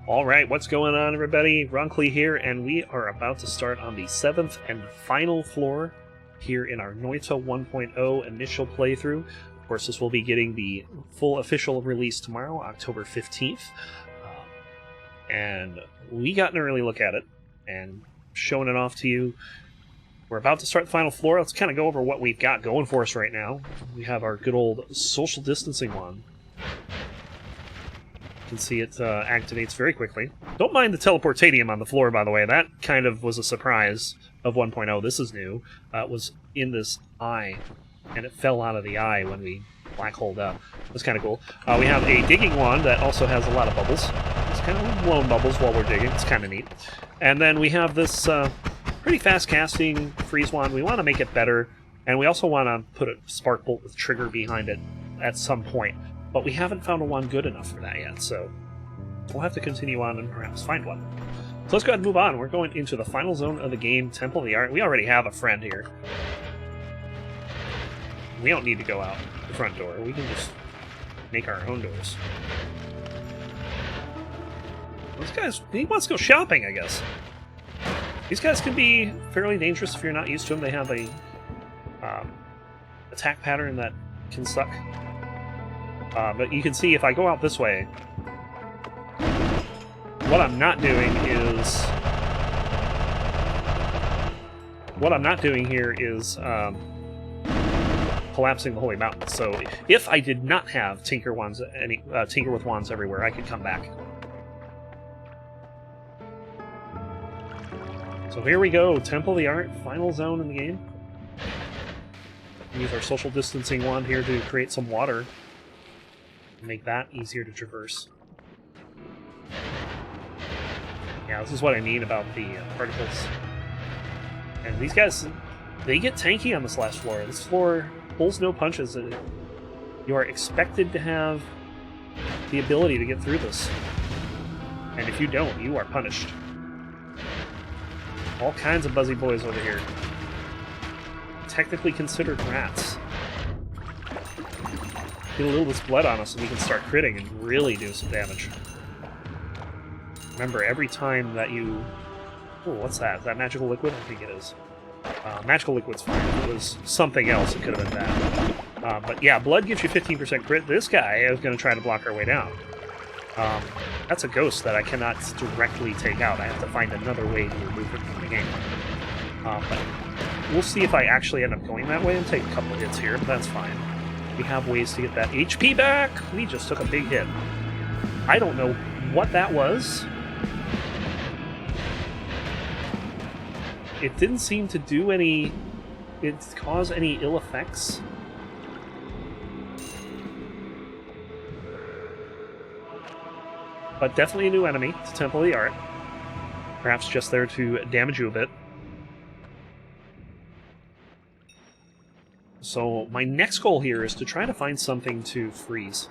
All right, what's going on, everybody? Roncley here, and we are about to start on the 7th and final floor here in our Noita 1.0 initial playthrough. Of course, this will be getting the full official release tomorrow, October 15th. And we got an early look at it and showing it off to you. We're about to start the final floor. Let's kind of go over what we've got going for us right now. We have our good old social distancing wand. You can see it activates very quickly. Don't mind the teleportadium on the floor, by the way. That kind of was a surprise of 1.0. This is new. It was in this eye, and it fell out of the eye when we black holed up. That's kind of cool. We have a digging wand that also has a lot of bubbles. It's kind of blowing bubbles while we're digging. It's kind of neat. And then we have this pretty fast casting freeze wand. We want to make it better, and we also want to put a spark bolt with trigger behind it at some point. But we haven't found a wand good enough for that yet, so we'll have to continue on and perhaps find one. So let's go ahead and move on. We're going into the final zone of the game, Temple of the Art. We already have a friend here. We don't need to go out the front door. We can just make our own doors. This guy's, he wants to go shopping, I guess. These guys can be fairly dangerous if you're not used to them. They have a attack pattern that can suck. But you can see if I go out this way, what I'm not doing here is collapsing the Holy Mountain. So if I did not have Tinker with Wands everywhere, I could come back. So here we go, Temple of the Art, final zone in the game. Use our social distancing wand here to create some water. Make that easier to traverse. Yeah, this is what I mean about the particles. And these guys, they get tanky on this last floor. This floor pulls no punches. You are expected to have the ability to get through this. And if you don't, you are punished. All kinds of buzzy boys over here. Technically considered rats. Get a little of this blood on us and we can start critting and really do some damage. Remember, every time that you... Oh, what's that? Is that magical liquid? I think it is. Magical liquid's fine. If it was something else, it could have been bad. But yeah, blood gives you 15% crit. This guy is going to try to block our way down. That's a ghost that I cannot directly take out. I have to find another way to remove it from the game. But we'll see if I actually end up going that way and take a couple of hits here, but that's fine. We have ways to get that HP back. We just took a big hit. I don't know what that was. It didn't seem to do any... It caused any ill effects. But definitely a new enemy to Temple of the Art. Perhaps just there to damage you a bit. So my next goal here is to try to find something to freeze.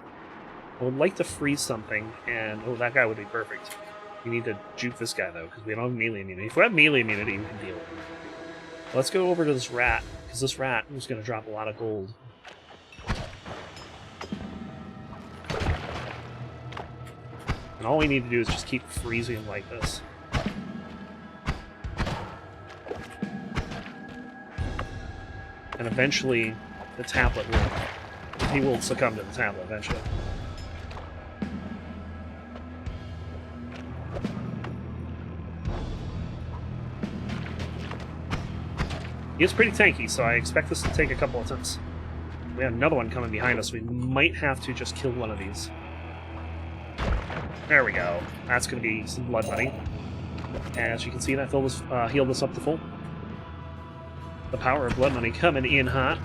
I would like to freeze something, and oh, that guy would be perfect. We need to juke this guy though, because we don't have melee immunity. If we have melee immunity, we can deal with it. Let's go over to this rat, because this rat is going to drop a lot of gold. And all we need to do is just keep freezing him like this. And eventually, the tablet will... He will succumb to the tablet eventually. He is pretty tanky, so I expect this to take a couple of attempts. We have another one coming behind us. We might have to just kill one of these. There we go. That's going to be some blood money. As you can see, that healed us up to full. The power of blood money coming in hot.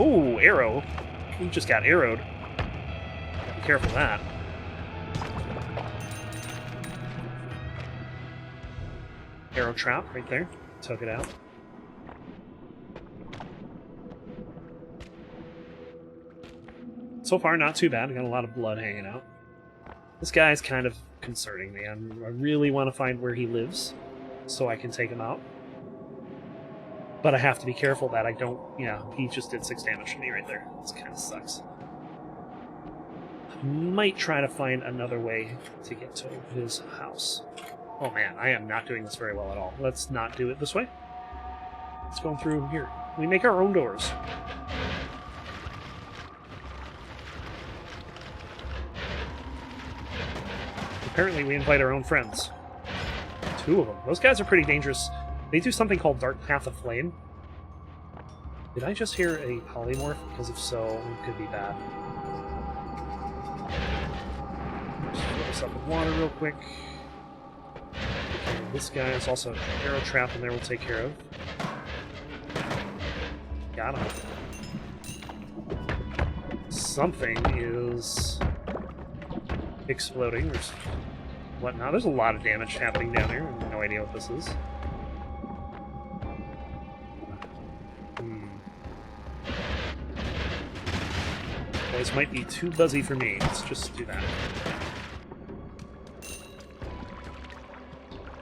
Ooh, arrow. We just got arrowed. Be careful of that. Arrow trap right there. Took it out. So far, not too bad. I got a lot of blood hanging out. This guy's kind of concerning me. I really want to find where he lives so I can take him out. But I have to be careful that I don't... Yeah, he just did 6 damage to me right there. This kind of sucks. might try to find another way to get to his house. Oh man, I am not doing this very well at all. Let's not do it this way. Let's go through here. We make our own doors. Apparently we invite our own friends. 2 of them. Those guys are pretty dangerous. They do something called Dark Path of Flame. Did I just hear a polymorph? Because if so, it could be bad. Just fill this up with water real quick. Okay, this guy is also an arrow trap in there we'll take care of. Got him. Something is exploding or whatnot. There's a lot of damage happening down here. I have no idea what this is. Boys might be too buzzy for me. Let's just do that.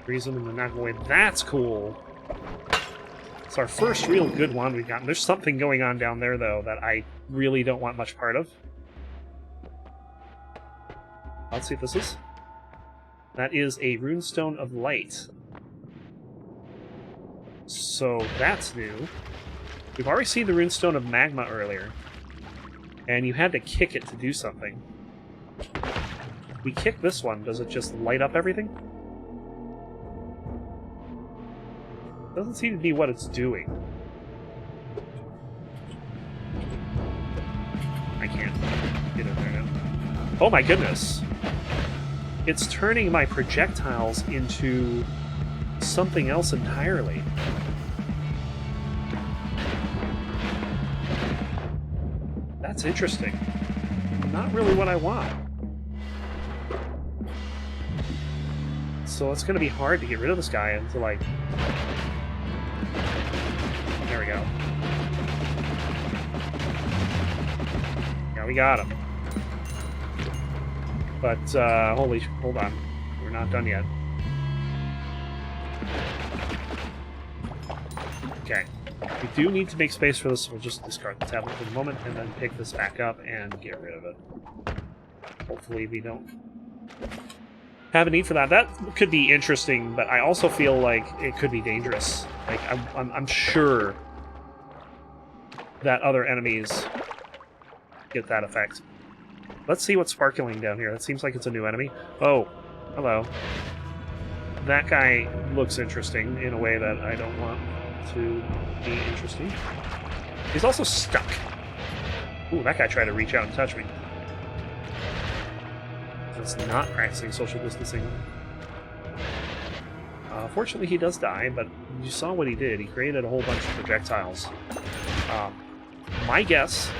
Freeze them and then knock them away. That's cool. It's our first real good one we've gotten. There's something going on down there, though, that I really don't want much part of. Let's see what this is. That is a Runestone of Light. So that's new. We've already seen the Runestone of Magma earlier. And you had to kick it to do something. We kick this one. Does it just light up everything? Doesn't seem to be what it's doing. I can't get in there now. Oh my goodness! It's turning my projectiles into something else entirely. That's interesting. Not really what I want. So it's going to be hard to get rid of this guy and to, like... There we go. Yeah, we got him. But, hold on. We're not done yet. Okay. We do need to make space for this, so we'll just discard the tablet for the moment and then pick this back up and get rid of it. Hopefully we don't have a need for that. That could be interesting, but I also feel like it could be dangerous. Like, I'm sure that other enemies get that effect. Let's see what's sparkling down here. That seems like it's a new enemy. Oh, hello. That guy looks interesting in a way that I don't want to be interesting. He's also stuck. Ooh, that guy tried to reach out and touch me. That's not practicing social distancing. Fortunately, he does die, but you saw what he did. He created a whole bunch of projectiles. My guess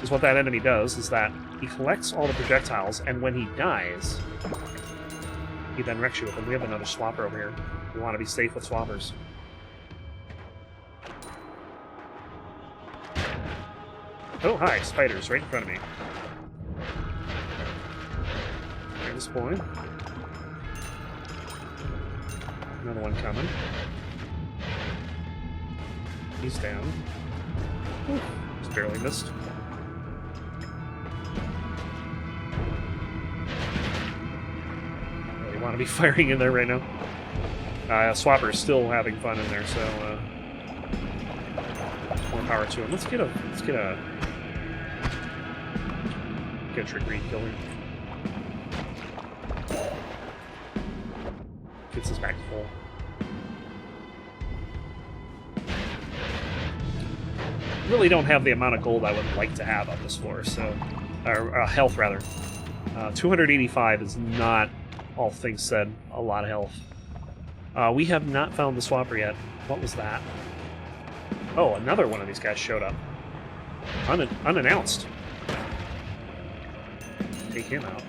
is what that enemy does is that he collects all the projectiles, and when he dies, he then wrecks you with them. We have another swapper over here. We want to be safe with swappers. Oh, hi, spiders right in front of me. There's this boy. Another one coming. He's down. Ooh, just barely missed. Really want to be firing in there right now. Swapper's still having fun in there, so more power to him. Let's get a trick read kill here. Gets us back to full. Really don't have the amount of gold I would like to have on this floor, so or health rather. 285 is not, all things said, a lot of health. We have not found the swapper yet. What was that? Oh, another one of these guys showed up. Unannounced. Take him out.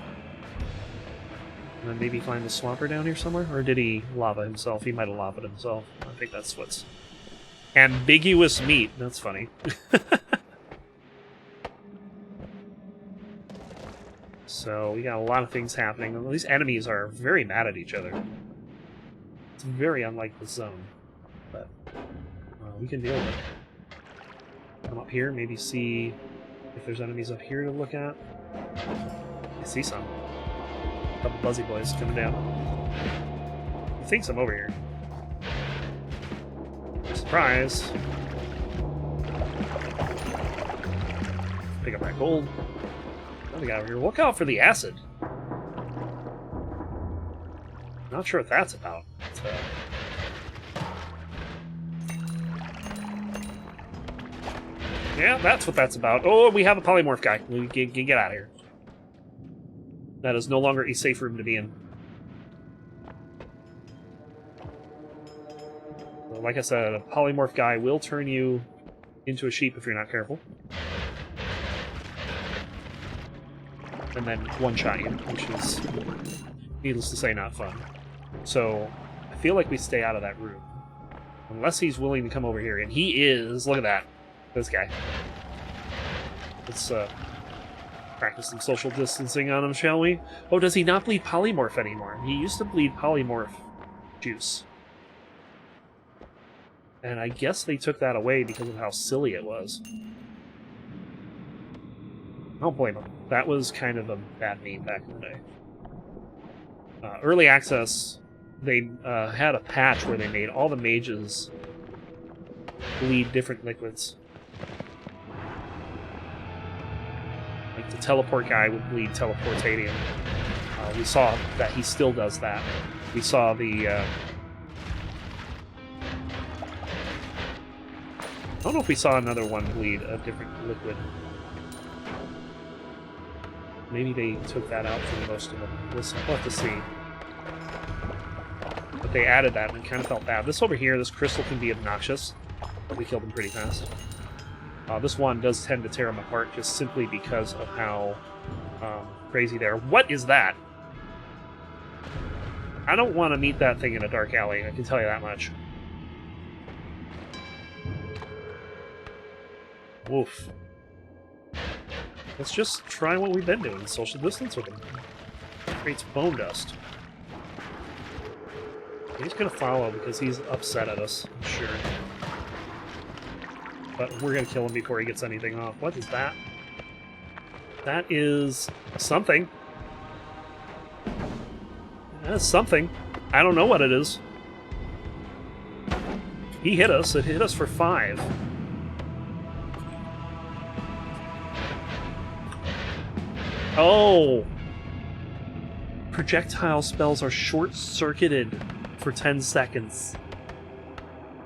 And then maybe find the swapper down here somewhere? Or did he lava himself? He might have lavaed himself. I think that's what's... Ambiguous meat. That's funny. So, we got a lot of things happening. These enemies are very mad at each other. It's very unlike the zone. But we can deal with it. Come up here, maybe see if there's enemies up here to look at. I see some. A couple buzzy boys coming down. He thinks I'm over here. Surprise! Pick up that gold. What do we got over here? Look out for the acid. Not sure what that's about. Yeah, that's what that's about. Oh, we have a polymorph guy. We can get out of here. That is no longer a safe room to be in. So, like I said, a polymorph guy will turn you into a sheep if you're not careful. And then one-shot you, which is, needless to say, not fun. So, I feel like we stay out of that room. Unless he's willing to come over here. And he is! Look at that. This guy. Let's practice some social distancing on him, shall we? Oh, does he not bleed polymorph anymore? He used to bleed polymorph juice. And I guess they took that away because of how silly it was. I don't blame him. That was kind of a bad meme back in the day. Early access, they had a patch where they made all the mages bleed different liquids. Like the teleport guy would bleed teleportatium. We saw that he still does that. We saw the... I don't know if we saw another one bleed a different liquid. Maybe they took that out for most of them. We'll have to see. But they added that, and it kind of felt bad. This over here, this crystal can be obnoxious, but we killed him pretty fast. This one does tend to tear him apart just simply because of how crazy they are. What is that? I don't want to meet that thing in a dark alley, I can tell you that much. Woof. Let's just try what we've been doing, social distance with him. Creates bone dust. He's gonna follow because he's upset at us, I'm sure. But we're gonna kill him before he gets anything off. What is that? That is something. That is something. I don't know what it is. He hit us. It hit us for 5. Oh! Projectile spells are short-circuited for 10 seconds.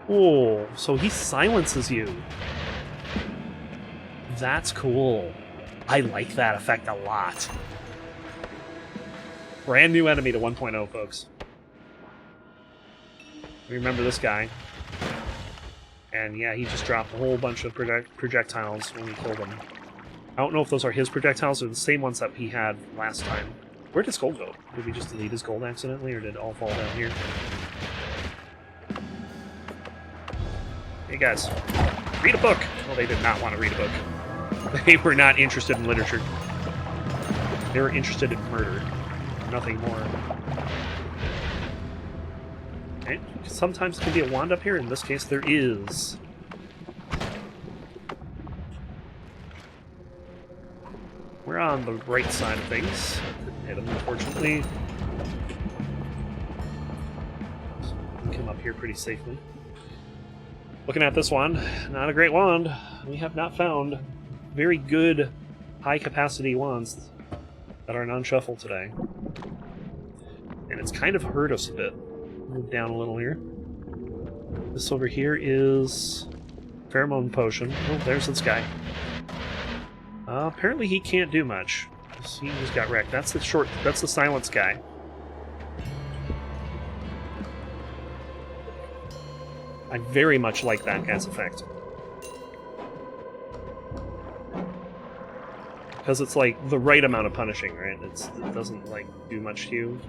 Oh, so he silences you. That's cool. I like that effect a lot. Brand new enemy to 1.0, folks. Remember this guy. And yeah, he just dropped a whole bunch of projectiles when we killed him. I don't know if those are his projectiles or the same ones that he had last time. Where did his gold go? Did we just delete his gold accidentally, or did it all fall down here? Hey guys, read a book! Well, they did not want to read a book. They were not interested in literature. They were interested in murder. Nothing more. Okay. Sometimes it can be a wand up here. In this case, there is. We're on the right side of things. Couldn't hit him, unfortunately. We can come up here pretty safely. Looking at this wand, not a great wand. We have not found very good high-capacity wands that are non-shuffle today. And it's kind of hurt us a bit. Move down a little here. This over here is Pheromone Potion. Oh, there's this guy. Apparently he can't do much. He just got wrecked. That's the silence guy. I very much like that as effect. Because it's like the right amount of punishing, right? It doesn't like do much to you.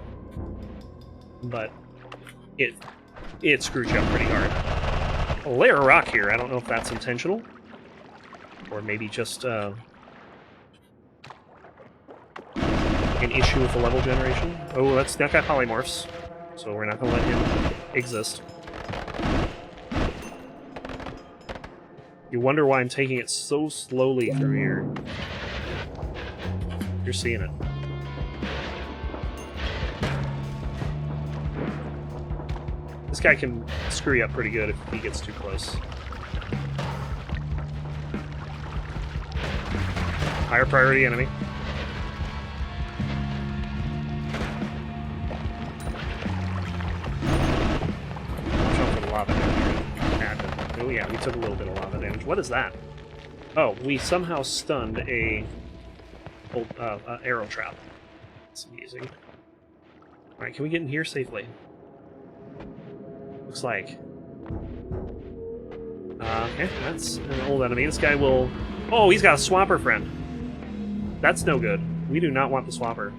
But it screws you up pretty hard. A layer of rock here. I don't know if that's intentional. Or maybe just an issue with the level generation. Oh, that guy polymorphs. So we're not going to let him exist. You wonder why I'm taking it so slowly through here. You're seeing it. This guy can screw you up pretty good if he gets too close. Higher priority enemy. Watch out for the lava damage. Oh yeah, we took a little bit of lava damage. What is that? Oh, we somehow stunned a arrow trap. That's amazing. Alright, can we get in here safely? Looks like. Okay, that's an old enemy. This guy will... Oh, he's got a swapper friend. That's no good. We do not want the swapper.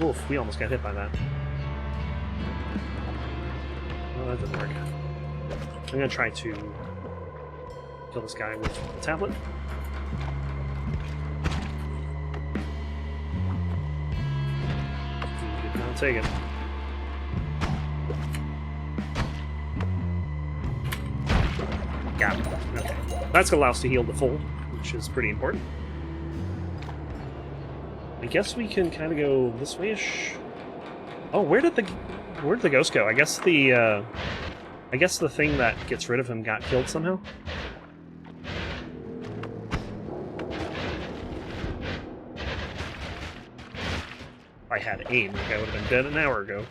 Oof, we almost got hit by that. Well, that didn't work. I'm gonna try to kill this guy with the tablet. I'll take it. Got it. Okay. That's gonna allow us to heal the full, which is pretty important. I guess we can kind of go this way-ish. Oh, where did the ghost go? I guess the thing that gets rid of him got killed somehow. If I had aim, the guy would have been dead an hour ago.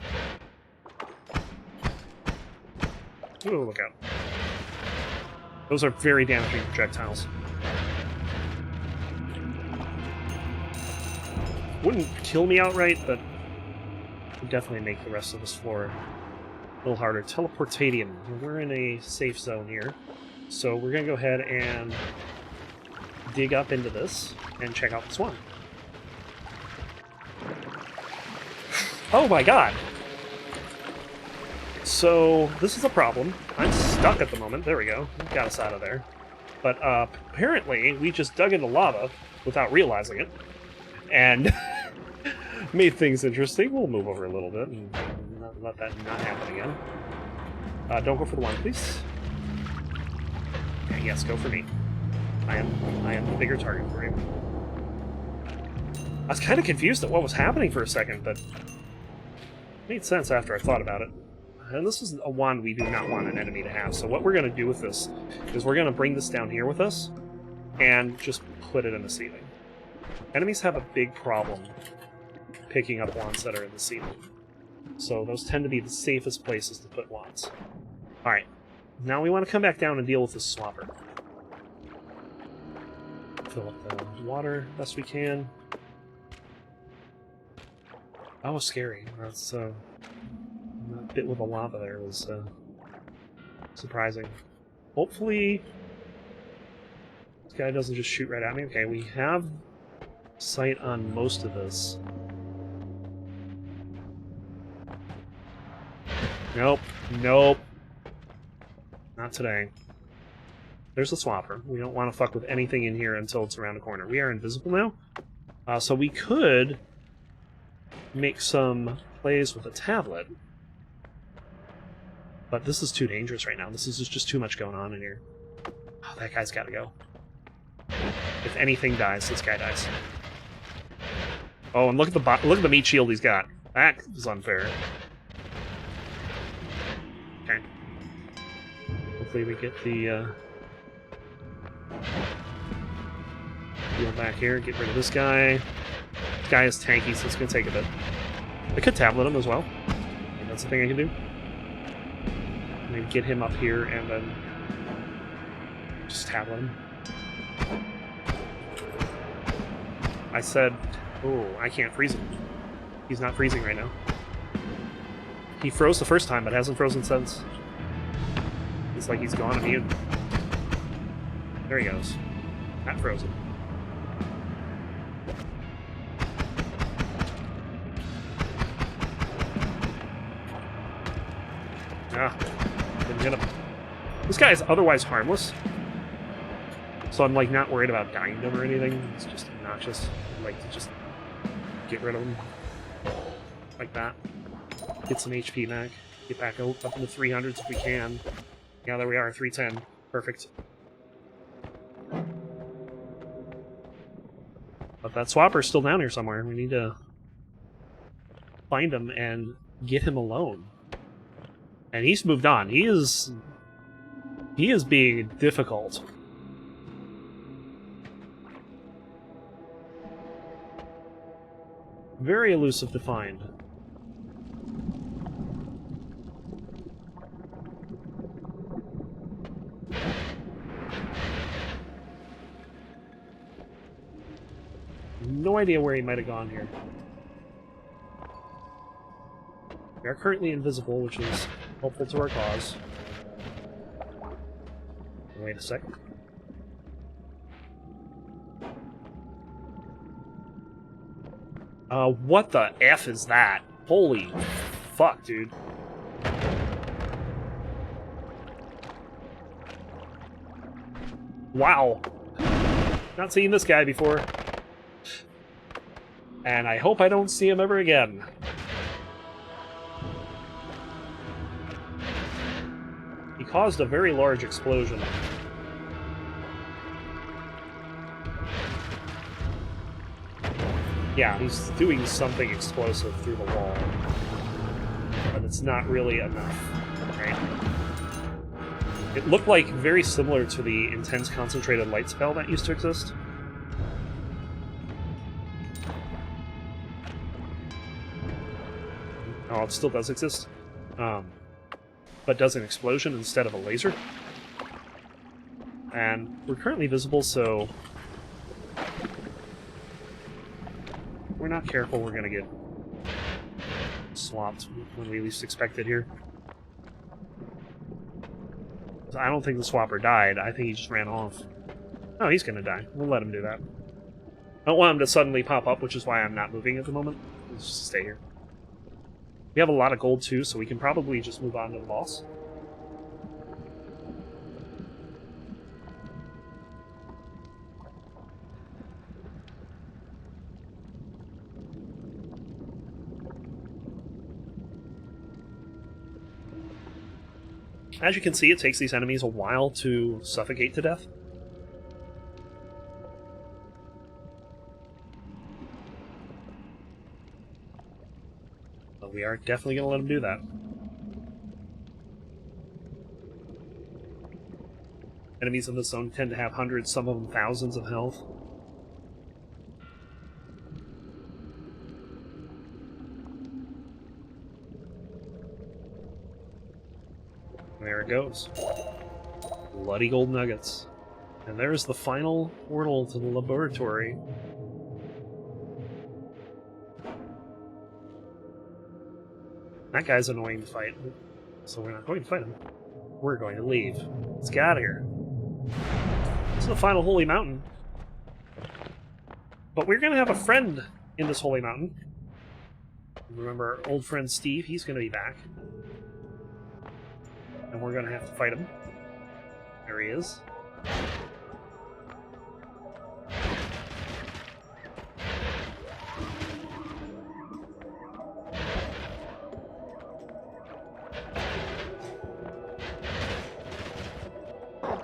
Ooh, look out. Those are very damaging projectiles. Wouldn't kill me outright, but would definitely make the rest of this floor a little harder. Teleportadium. We're in a safe zone here. So we're going to go ahead and dig up into this and check out this one. Oh my god! So, this is a problem. I'm stuck at the moment. There we go. Got us out of there. But apparently, we just dug into lava without realizing it. And made things interesting. We'll move over a little bit and let that not happen again. Don't go for the one, please. Okay, yes, go for me. I am the bigger target for you. I was kind of confused at what was happening for a second, but it made sense after I thought about it. And this is a wand we do not want an enemy to have. So what we're going to do with this is we're going to bring this down here with us and just put it in the ceiling. Enemies have a big problem picking up wands that are in the ceiling. So those tend to be the safest places to put wands. Alright, now we want to come back down and deal with this swapper. Fill up the water best we can. That was scary. That's that bit with the lava there was surprising. Hopefully this guy doesn't just shoot right at me. Okay, we have sight on most of this. Nope. Nope. Not today. There's the swapper. We don't want to fuck with anything in here until it's around the corner. We are invisible now. So we could make some plays with a tablet. But this is too dangerous right now. This is just too much going on in here. Oh, that guy's got to go. If anything dies, this guy dies. Oh, and look at the meat shield he's got. That is unfair. Okay. Hopefully we get the deal back here. Get rid of this guy. This guy is tanky, so it's going to take a bit. I could tablet him as well. And that's the thing I can do. Maybe get him up here and then just tablet him. I said, oh, I can't freeze him. He's not freezing right now. He froze the first time, but hasn't frozen since. It's like he's gone immune. There he goes. Not frozen. Ah, didn't hit him. This guy is otherwise harmless. So I'm like not worried about dying to him or anything. It's just obnoxious. I'd like to just get rid of him. Like that. Get some HP back. Get back up in the 300s if we can. Yeah, there we are, 310. Perfect. But that swapper's still down here somewhere. We need to find him and get him alone. And he's moved on. He is being difficult. Very elusive to find. No idea where he might have gone here. We are currently invisible, which is helpful to our cause. Wait a sec. What the F is that? Holy fuck, dude. Wow. Not seen this guy before. And I hope I don't see him ever again. He caused a very large explosion. Yeah, he's doing something explosive through the wall. But it's not really enough, right? It looked like very similar to the intense concentrated light spell that used to exist. Oh, it still does exist. But does an explosion instead of a laser. And we're currently visible, so if we're not careful, we're gonna get swamped when we least expect it here. I don't think the swapper died. I think he just ran off. Oh, he's gonna die. We'll let him do that. I don't want him to suddenly pop up, which is why I'm not moving at the moment. Let's just stay here. We have a lot of gold too, so we can probably just move on to the boss. As you can see, it takes these enemies a while to suffocate to death. But we are definitely going to let them do that. Enemies in this zone tend to have hundreds, some of them thousands of health. There it goes. Bloody gold nuggets. And there's the final portal to the laboratory. That guy's annoying to fight, so we're not going to fight him. We're going to leave. Let's get out of here. This is the final holy mountain. But we're going to have a friend in this holy mountain. Remember our old friend Steve? He's going to be back. And we're going to have to fight him. There he is.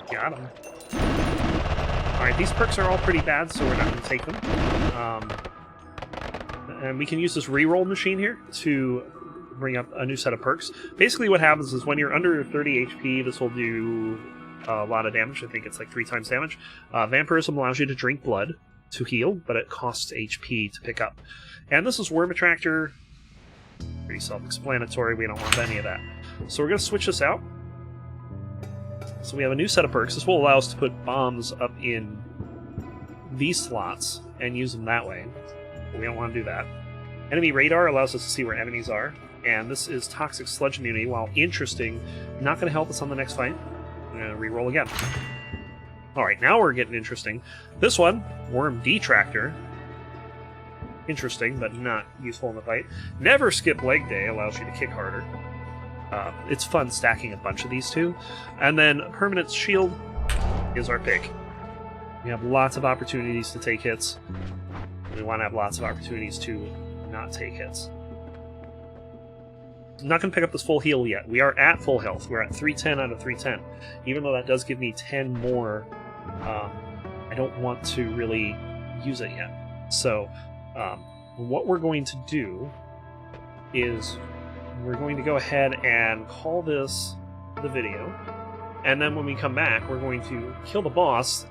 Got him. Alright, these perks are all pretty bad, so we're not going to take them. And we can use this reroll machine here to bring up a new set of perks. Basically what happens is when you're under 30 HP, this will do a lot of damage. I think it's like 3 times damage. Vampirism allows you to drink blood to heal, but it costs HP to pick up. And this is Worm Attractor. Pretty self-explanatory. We don't want any of that. So we're going to switch this out. So we have a new set of perks. This will allow us to put bombs up in these slots and use them that way. But we don't want to do that. Enemy radar allows us to see where enemies are. And this is toxic sludge immunity. While interesting, not going to help us on the next fight. I'm going to reroll again. Alright, now we're getting interesting. This one, Worm Detractor. Interesting, but not useful in the fight. Never Skip Leg Day allows you to kick harder. It's fun stacking a bunch of these two. And then Permanent Shield is our pick. We have lots of opportunities to take hits. We want to have lots of opportunities to not take hits. I'm not going to pick up this full heal yet. We are at full health. We're at 310 out of 310. Even though that does give me 10 more, I don't want to really use it yet. So, what we're going to do is we're going to go ahead and call this the video, and then when we come back, we're going to kill the boss,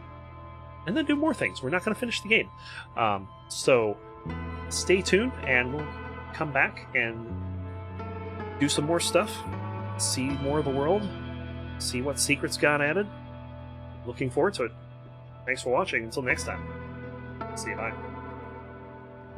and then do more things. We're not going to finish the game. So, stay tuned, and we'll come back and do some more stuff, see more of the world, see what secrets got added. Looking forward to it. Thanks for watching. Until next time. See you. Bye.